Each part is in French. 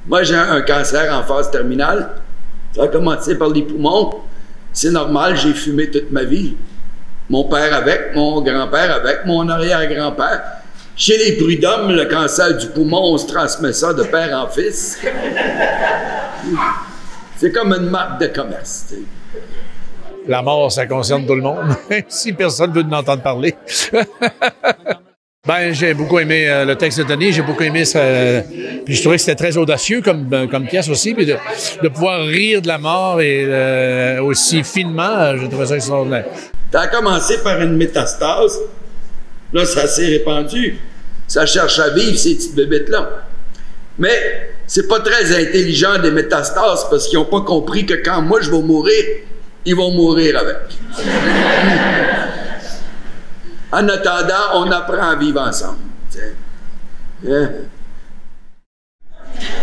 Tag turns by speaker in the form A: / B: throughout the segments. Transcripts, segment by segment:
A: Moi, j'ai un cancer en phase terminale. Ça a commencé par les poumons. C'est normal, j'ai fumé toute ma vie. Mon père avec, mon grand-père avec, mon arrière-grand-père. Chez les prud'hommes, le cancer du poumon, on se transmet ça de père en fils. C'est comme une marque de commerce. Tu sais.
B: La mort, ça concerne tout le monde, si personne veut en entendre parler. Ben, j'ai beaucoup aimé le texte de Denis, j'ai beaucoup aimé ça. Puis je trouvais que c'était très audacieux comme pièce aussi, puis de pouvoir rire de la mort et aussi finement, j'ai trouvé ça extraordinaire.
A: Ça a commencé par une métastase. Là, ça s'est répandu. Ça cherche à vivre, ces petites bébêtes-là. Mais c'est pas très intelligent des métastases parce qu'ils n'ont pas compris que quand moi je vais mourir, ils vont mourir avec. En attendant, on apprend à vivre ensemble.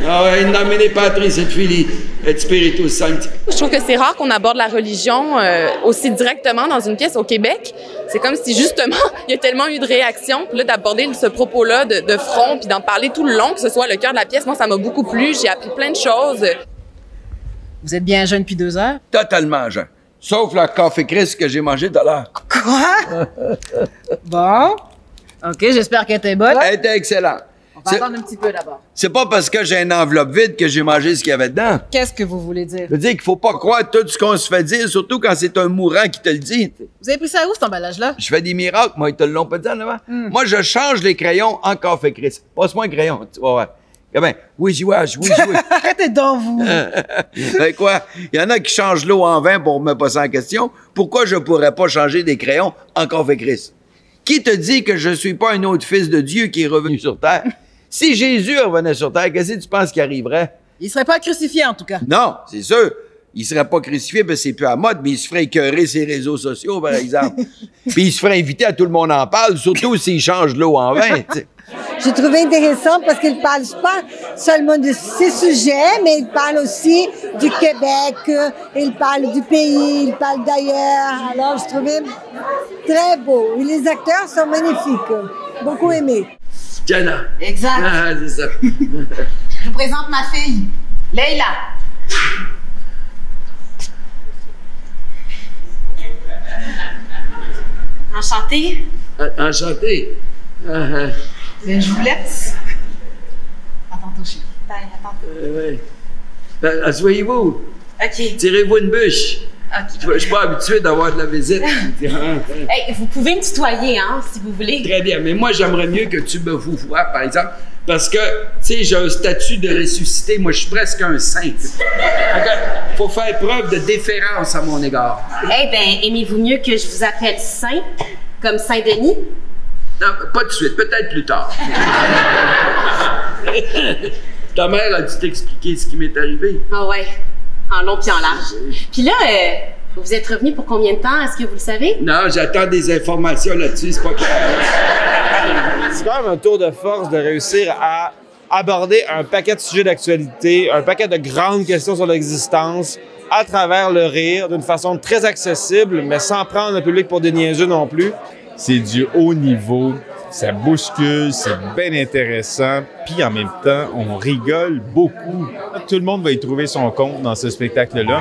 A: Ah ouais, nomine Patris et Filii et Spiritus Sancti.
C: Je trouve que c'est rare qu'on aborde la religion aussi directement dans une pièce au Québec. C'est comme si, justement, il y a tellement eu de réactions. Puis là, d'aborder ce propos-là de front, puis d'en parler tout le long, que ce soit le cœur de la pièce, moi, ça m'a beaucoup plu. J'ai appris plein de choses.
D: Vous êtes bien jeune depuis 2 heures?
A: Totalement jeune. Sauf le café Christ que j'ai mangé tout à l'heure.
D: Quoi? Bon. OK, j'espère qu'elle était bonne.
A: Elle était excellente.
D: On va attendre un petit peu d'abord.
A: C'est pas parce que j'ai une enveloppe vide que j'ai mangé ce qu'il y avait dedans.
D: Qu'est-ce que vous voulez dire?
A: Je veux dire qu'il faut pas croire tout ce qu'on se fait dire, surtout quand c'est un mourant qui te le dit.
D: Vous avez pris ça où, cet emballage-là?
A: Je fais des miracles, moi, ils te l'ont pas dit en avant. Moi, je change les crayons en café Christ. Passe-moi un crayon, tu vas voir. Comment? Oui, oui.
D: Arrêtez donc, vous!
A: Ben quoi? Il y en a qui changent l'eau en vin pour me passer en question. Pourquoi je pourrais pas changer des crayons en café Christ? Qui te dit que je suis pas un autre fils de Dieu qui est revenu sur terre? Si Jésus revenait sur terre, qu'est-ce que tu penses qui arriverait?
D: Il serait pas crucifié, en tout cas.
A: Non, c'est sûr. Il serait pas crucifié parce que c'est plus à mode, mais il se ferait écœurer ses réseaux sociaux, par exemple. Puis il se ferait inviter à tout le monde en parle, surtout s'il change l'eau en vin, t'sais.
E: J'ai trouvé intéressant parce qu'il parle pas seulement de ces sujets, mais il parle aussi du Québec, il parle du pays, il parle d'ailleurs. Alors, je trouvais très beau. Et les acteurs sont magnifiques. Beaucoup aimés.
A: Tiens
D: Exact.
A: Ah, c'est ça.
D: Je vous présente ma fille, Leila.
C: Enchantée.
A: Enchanté.
D: Je vous laisse. Attends, ton chien.
C: Ben, attends.
A: Oui. Ben, asseyez-vous.
C: OK.
A: Tirez-vous une bûche.
C: OK.
A: Je suis pas habitué d'avoir de la visite.
C: Hey, vous pouvez me tutoyer, hein, si vous voulez.
A: Très bien, mais moi, j'aimerais mieux que tu me vouvoies, par exemple, parce que, tu sais, j'ai un statut de ressuscité. Moi, je suis presque un saint. Il faut faire preuve de déférence à mon égard.
F: Eh bien, aimez-vous mieux que je vous appelle Saint, comme Saint-Denis?
A: Non, pas de suite, peut-être plus tard. Ta mère a dû t'expliquer ce qui m'est arrivé.
F: Ah ouais, en long puis en large. Puis là, vous êtes revenu pour combien de temps? Est-ce que vous le savez?
A: Non, j'attends des informations là-dessus, c'est pas clair.
G: C'est quand même un tour de force de réussir à aborder un paquet de sujets d'actualité, un paquet de grandes questions sur l'existence à travers le rire, d'une façon très accessible, mais sans prendre le public pour des niaiseux non plus.
H: C'est du haut niveau, ça bouscule, c'est bien intéressant, puis en même temps, on rigole beaucoup. Tout le monde va y trouver son compte dans ce spectacle-là.